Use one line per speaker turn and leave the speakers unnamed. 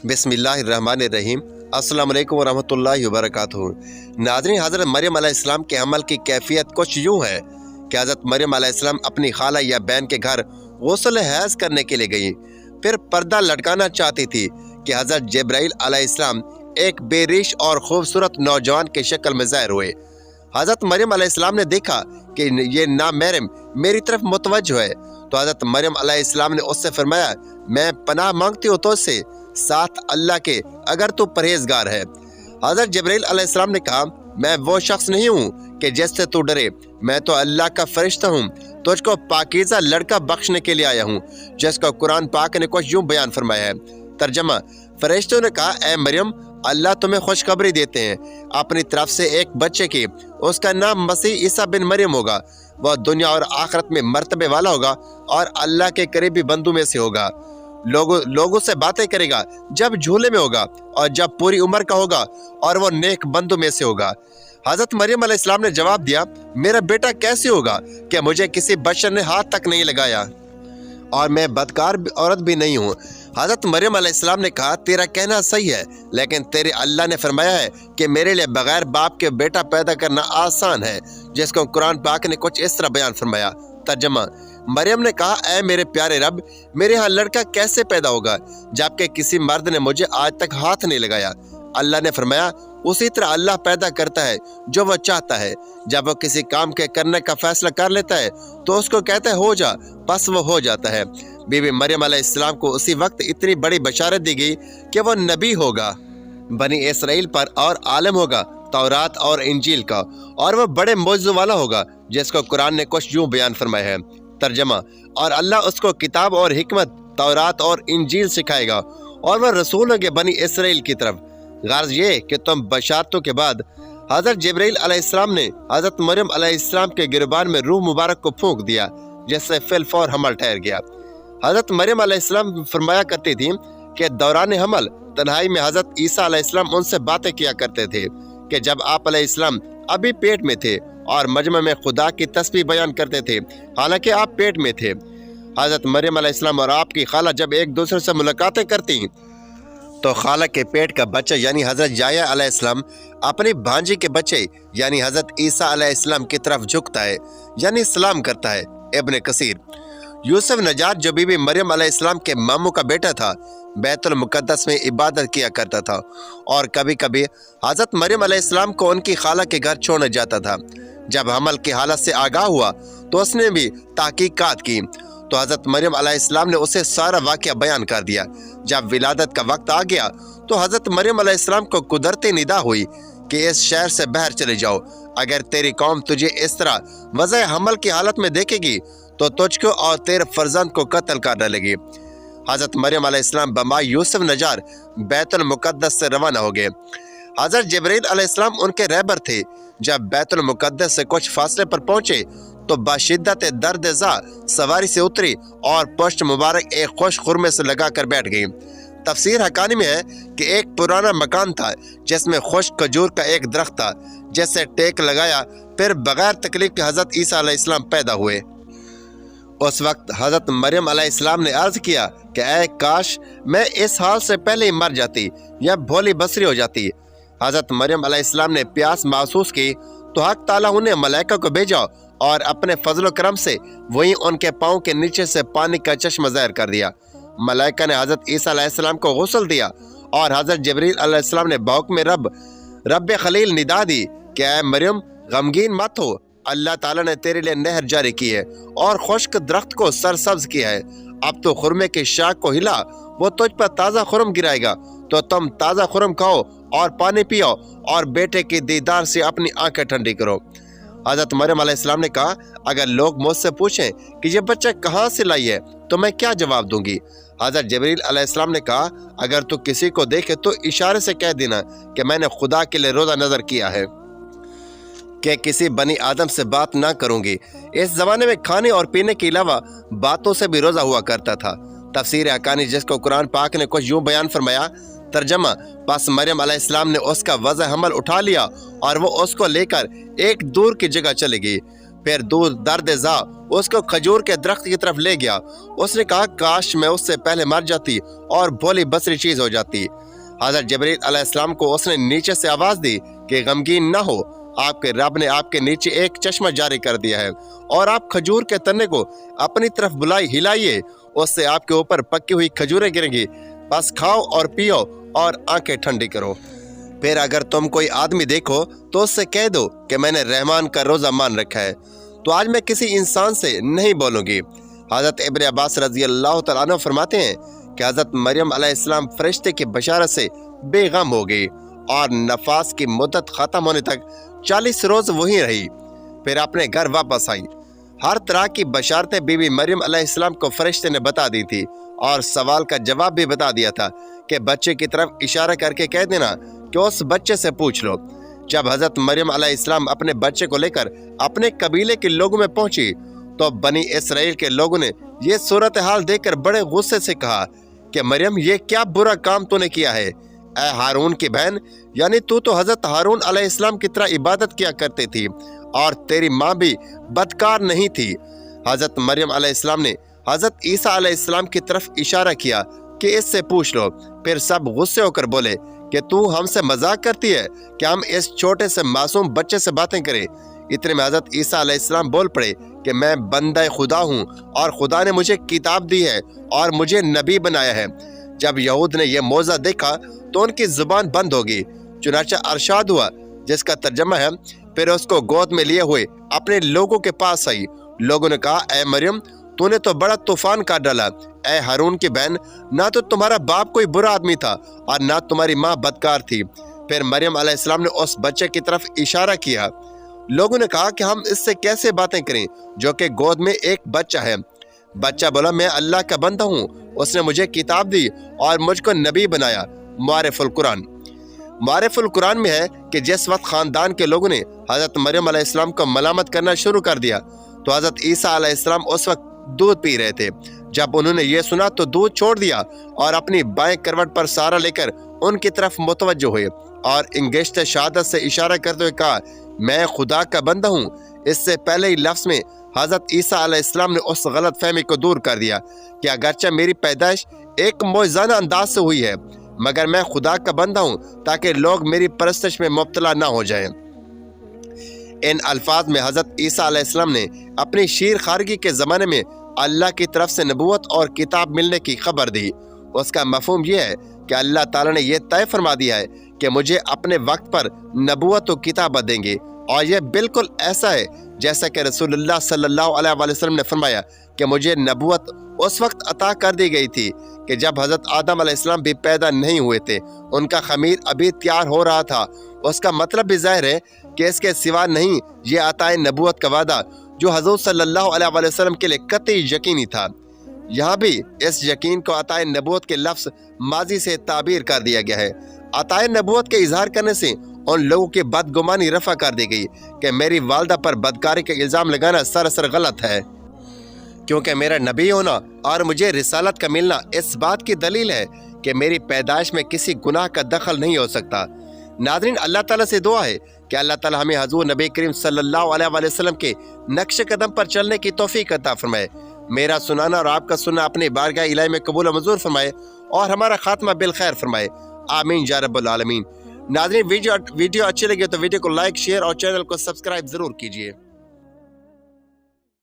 बिस्मिल्लाहिर्रहमानिर्रहीम। अस्सलाम वालेकुम वरहमतुल्लाहि वबरकातुहू। नाज़रीन, हज़रत मरियम अलैहिस्सलाम के अमल की कैफियत कुछ यूँ है कि हज़रत मरियम अलैहिस्सलाम अपनी खाला या बहन के घर गुस्ल हैज़ करने के लिए गई। फिर पर्दा लटकाना चाहती थी कि हज़रत जिब्राइल अलैहिस्सलाम एक बेरिश और खूबसूरत नौजवान की शक्ल में ज़ाहिर हुए। हज़रत मरियम अलैहिस्सलाम ने देखा कि ये नामहरम मेरी तरफ मुतवज्जो है, तो हज़रत मरियम अलैहिस्सलाम ने उससे फरमाया, मैं पनाह मांगती हूँ तो उससे, साथ अल्लाह के, अगर तू परहेजगार है। हज़रत जिब्राइल अलैहिस्सलाम ने कहा, मैं वो शख्स नहीं हूँ कि जिससे तू डरे, मैं तो अल्लाह का फरिश्ता हूँ, तुझको पाकीज़ा लड़का बख्शने के लिए आया हूँ, जिसको कुरान पाक ने कुछ यूँ बयान फरमाया है। तर्जमा, फरिश्तों ने कहा, ए मरियम, अल्लाह तुम्हें खुशखबरी देते हैं अपनी तरफ से एक बच्चे की, उसका नाम मसीह ईसा बिन मरियम होगा। वह दुनिया और आखिरत में मर्तबे वाला होगा और अल्लाह के करीबी बंदू में से होगा। लोगों से बातें करेगा जब झूले में होगा और जब पूरी उम्र का होगा, और वो नेक बंदू में से होगा। हज़रत मरियम अलैहिस्सलाम ने जवाब दिया, मेरा बेटा कैसे होगा कि मुझे किसी बशर ने हाथ तक नहीं लगाया और मैं बदकार औरत भी नहीं हूँ। हज़रत मरियम अलैहिस्सलाम ने कहा, तेरा कहना सही है, लेकिन तेरे अल्लाह ने फरमाया है कि मेरे लिए बगैर बाप के बेटा पैदा करना आसान है, जिसको कुरान पाक ने कुछ इस तरह बयान फरमाया। तर्जमा, मरियम ने कहा, ऐ मेरे प्यारे रब, मेरे यहाँ लड़का कैसे पैदा होगा जबकि किसी मर्द ने मुझे आज तक हाथ नहीं लगाया। अल्लाह ने फरमाया, उसी तरह अल्लाह पैदा करता है जो वह चाहता है। जब वो किसी काम के करने का फैसला कर लेता है तो उसको कहता है हो जा, बस वो हो जाता है। बीबी मरियम अलैहिस्सलाम को उसी वक्त इतनी बड़ी बशारत दी गई कि वो नबी होगा, बनी इसराइल पर और आलम होगा तौरात और इंजील का, और वह बड़े मौजू वाला होगा, जिसको कुरान ने कुछ यूँ बयान फरमाया है। तर्जमा, और अल्लाह उसको किताब और हिकमत, तौरात और इंजील सिखाएगा, और वह रसूल होंगे बनी इसराइल की तरफ। गर्ज ये कि तुम बशारतों के बाद हज़रत जिब्राइल अलैहिस्सलाम ने हज़रत मरियम अलैहिस्सलाम के गिरबान में रूह मुबारक को फूंक दिया, जिससे फिल फौर हमल ठहर गया। हज़रत मरियम अलैहिस्सलाम फरमाया करती थी कि दौरान हमल तन्हाई में हज़रत ईसा अलैहिस्सलाम उनसे बातें किया करते थे कि जब आप अलैहिस्सलाम अभी पेट में थे, और मजमे में खुदा की तस्बीह बयान करते थे हालांकि आप पेट में थे। हज़रत मरियम अलैहिस्सलाम और आपकी खाला जब एक दूसरे से मुलाकातें करती तो खाला के पेट का बच्चा यानी हज़रत याह्या अलैहिस्सलाम अपनी भांजी के बच्चे यानी हज़रत ईसा अलैहिस्सलाम की तरफ झुकता है यानी सलाम करता है। इब्न कसीर, यूसुफ नजार जो बीबी मरियम अलैहिस्सलाम के मामू का बेटा था, बैतुल मुक़द्दस में इबादत किया करता था और कभी कभी हज़रत मरियम अलैहिस्सलाम को उनकी खाला के घर छोड़ने जाता था। जब हमल की हालत से आगाह हुआ तो उसने भी तहकीकात की, तो हज़रत मरियम अलैहिस्सलाम ने उसे सारा वाक़या बयान कर दिया। जब विलादत का वक्त आ गया तो हज़रत मरियम अलैहिस्सलाम को कुदरती निदा हुई कि इस शहर से बाहर चले जाओ, अगर तेरी कौम तुझे इस तरह वज़ह हमल की हालत में देखेगी तो तुझको और तेरे फर्जंद को कत्ल कर डालेगी। हज़रत मरियम अलैहिस्सलाम बमाई यूसुफ नजार बैतुल मुक़द्दस से रवाना हो गए। हज़रत जिब्राइल अलैहिस्सलाम उनके रहबर थे। जब बैतुल मुक़द्दस से कुछ फासले पर पहुंचे तो बाशिद्दत दर्द ज़ा सवारी से उतरी और पुश्त मुबारक एक खुश खुरमे से लगा कर बैठ गई। तफसीर हकानी में है कि एक पुराना मकान था जिसमें खुश्क खजूर का एक दरख्त था, जिससे टेक लगाया, फिर बगैर तकलीफ के हज़रत ईसा अलैहिस्सलाम पैदा हुए। उस वक्त हज़रत मरियम अलैहिस्सलाम ने अर्ज़ किया कि ऐ काश मैं इस हाल से पहले ही मर जाती या भोली बसरी हो जाती। हज़रत मरियम अलैहिस्सलाम ने प्यास महसूस की तो हक ताला उन्हें मलाइका को भेजा और अपने फजल करम से वहीं उनके पाँव के नीचे से पानी का चश्मा ज़ाहिर कर दिया। मलाइका ने हज़रत ईसा अलैहिस्सलाम को गुस्ल दिया और हज़रत जिब्रील अलैहिस्सलाम ने बौक में रब खलील निदा दी कि ऐ मरियम, गमगीन मत हो, अल्लाह ताला ने तेरे लिए नहर जारी की है और खुश्क दरख्त को सरसब्ज किया है। अब तो खुरमे की शाख को हिला, वो तुझ पर ताज़ा खुरम गिराएगा, तो तुम ताज़ा खुरम खाओ और पानी पियो और बेटे के दीदार से अपनी आंखें ठंडी करो। हज़रत मरियम अलैहिस्सलाम ने कहा, अगर लोग मुझसे पूछें कि ये बच्चा कहाँ से लाई है तो मैं क्या जवाब दूंगी। हज़रत जिब्रील अलैहिस्सलाम ने कहा, अगर तू किसी को देखे तो इशारे से कह देना कि मैंने खुदा के लिए रोज़ा नज़र किया है कि किसी बनी आदम से बात ना करूंगी। इस ज़माने में खाने और पीने के अलावा बातों से भी रोज़ा हुआ करता था। तफसीर हकानी जिसको कुरान पाक ने कुछ यूँ बयान फरमाया। तर्जमा, बस मरियम अलैहिस्सलाम ने उसका वज़ह हमल उठा लिया और वो उसको लेकर एक दूर की जगह चली गई। फिर दूर दर्द ज़ा اس کو کھجور کے درخت کی طرف لے گیا۔ اس نے کہا کاش میں اس سے پہلے مر جاتی اور بھولی بصری چیز ہو جاتی۔ حضرت جبریل علیہ السلام کو اس نے نیچے سے آواز دی کہ غمگین نہ ہو، آپ کے رب نے آپ کے نیچے ایک چشمہ جاری کر دیا ہے اور آپ کھجور کے تنے کو اپنی طرف ہلائیے، اس سے آپ کے اوپر پکی ہوئی کھجوریں گریں گی، بس کھاؤ اور پیو اور آنکھیں ٹھنڈی کرو۔ پھر اگر تم کوئی آدمی دیکھو تو اس سے کہہ دو کہ میں نے رحمان کا روزہ مان رکھا ہے، تو آج میں کسی انسان سے نہیں بولوں گی۔ حضرت ابن عباس رضی اللہ تعالیٰ عنہ فرماتے ہیں کہ حضرت مریم علیہ السلام فرشتے کی بشارت سے بے غم ہو گئی اور نفاس کی مدت ختم ہونے تک 40 روز وہیں رہی، پھر اپنے گھر واپس آئی۔ ہر طرح کی بشارتیں بی بی مریم علیہ السلام کو فرشتے نے بتا دی تھی اور سوال کا جواب بھی بتا دیا تھا کہ بچے کی طرف اشارہ کر کے کہہ دینا کہ اس بچے سے پوچھ لو۔ جب حضرت مریم علیہ السلام اپنے بچے کو لے کر اپنے قبیلے کے لوگوں میں پہنچی تو بنی اسرائیل کے لوگوں نے یہ صورتحال دیکھ کر بڑے غصے سے کہا کہ مریم یہ کیا برا کام تو نے کیا ہے؟ اے ہارون کی بہن، یعنی تو حضرت ہارون علیہ السلام کی طرح عبادت کیا کرتی تھی اور تیری ماں بھی بدکار نہیں تھی۔ حضرت مریم علیہ السلام نے حضرت عیسیٰ علیہ السلام کی طرف اشارہ کیا کہ اس سے پوچھ لو۔ پھر سب غصے ہو کر بولے کہ تو ہم سے مذاق کرتی ہے کہ ہم اس چھوٹے سے معصوم بچے سے باتیں کریں۔ اتنے میں حضرت عیسیٰ علیہ السلام بول پڑے کہ میں بندہ خدا ہوں اور خدا نے مجھے کتاب دی ہے اور مجھے نبی بنایا ہے۔ جب یہود نے یہ معجزہ دیکھا تو ان کی زبان بند ہو گئی، چنانچہ ارشاد ہوا جس کا ترجمہ ہے پھر اس کو گود میں لیے ہوئے اپنے لوگوں کے پاس آئی۔ لوگوں نے کہا اے مریم تو نے تو بڑا طوفان کاٹ ڈالا، اے ہارون کی بہن نہ تو تمہارا باپ کوئی برا آدمی تھا اور نہ تمہاری ماں بدکار تھی۔ پھر مریم علیہ السلام نے اس بچے کی طرف اشارہ کیا۔ لوگوں نے کہا کہ ہم اس سے کیسے باتیں کریں جو کہ گود میں ایک بچہ ہے؟ بچہ بولا میں اللہ کا بندہ ہوں، اس نے مجھے کتاب دی اور مجھ کو نبی بنایا۔ معرف القرآن معرف القرآن میں ہے کہ جس وقت خاندان کے لوگوں نے حضرت مریم علیہ السلام کو ملامت کرنا شروع کر دیا تو حضرت عیسیٰ علیہ السلام اس وقت دودھ پی رہے تھے۔ جب انہوں نے یہ سنا تو دودھ چھوڑ دیا اور اپنی بائیں کروٹ پر سہارا لے کر ان کی طرف متوجہ ہوئے اور انگشت شہادت سے اشارہ کرتے ہوئے کہا میں خدا کا بندہ ہوں۔ اس سے پہلے ہی لفظ میں حضرت عیسیٰ علیہ السلام نے اس غلط فہمی کو دور کر دیا کہ اگرچہ میری پیدائش ایک معجزانہ انداز سے ہوئی ہے مگر میں خدا کا بندہ ہوں تاکہ لوگ میری پرستش میں مبتلا نہ ہو جائیں۔ ان الفاظ میں حضرت عیسیٰ علیہ السلام نے اپنی شیر خارگی کے زمانے میں اللہ کی طرف سے نبوت اور کتاب ملنے کی خبر دی۔ اس کا مفہوم یہ ہے کہ اللہ تعالیٰ نے یہ طے فرما دیا ہے کہ مجھے اپنے وقت پر نبوت و کتابت دیں گے، اور یہ بالکل ایسا ہے جیسا کہ رسول اللہ صلی اللہ علیہ وآلہ وسلم نے فرمایا کہ مجھے نبوت اس وقت عطا کر دی گئی تھی کہ جب حضرت آدم علیہ السلام بھی پیدا نہیں ہوئے تھے، ان کا خمیر ابھی تیار ہو رہا تھا۔ اس کا مطلب بھی ظاہر ہے کہ اس کے سوا نہیں یہ عطائے نبوت کا وعدہ جو حضور صلی اللہ علیہ وآلہ وسلم کے لیے قطعی یقینی تھا۔ یہاں بھی اس یقین کو عطائے نبوت کے لفظ ماضی سے تعبیر کر دیا گیا ہے۔ عطائے نبوت کے اظہار کرنے سے ان لوگوں کی بدگمانی رفع کر دی گئی کہ میری والدہ پر بدکاری کا الزام لگانا سراسر غلط ہے، کیونکہ میرا نبی ہونا اور مجھے رسالت کا ملنا اس بات کی دلیل ہے کہ میری پیدائش میں کسی گناہ کا دخل نہیں ہو سکتا۔ ناظرین، اللہ تعالیٰ سے دعا ہے کہ اللہ تعالیٰ ہمیں حضور نبی کریم صلی اللہ علیہ وآلہ وسلم کے نقش قدم پر چلنے کی توفیق عطا فرمائے۔ میرا سنانا اور آپ کا سننا اپنی بارگاہ الہی میں قبول و منظور فرمائے اور ہمارا خاتمہ بالخیر فرمائے، آمین یا رب العالمین۔ ناظرین، ویڈیو اچھی لگے تو ویڈیو کو لائک، شیئر اور چینل کو سبسکرائب ضرور کیجیے۔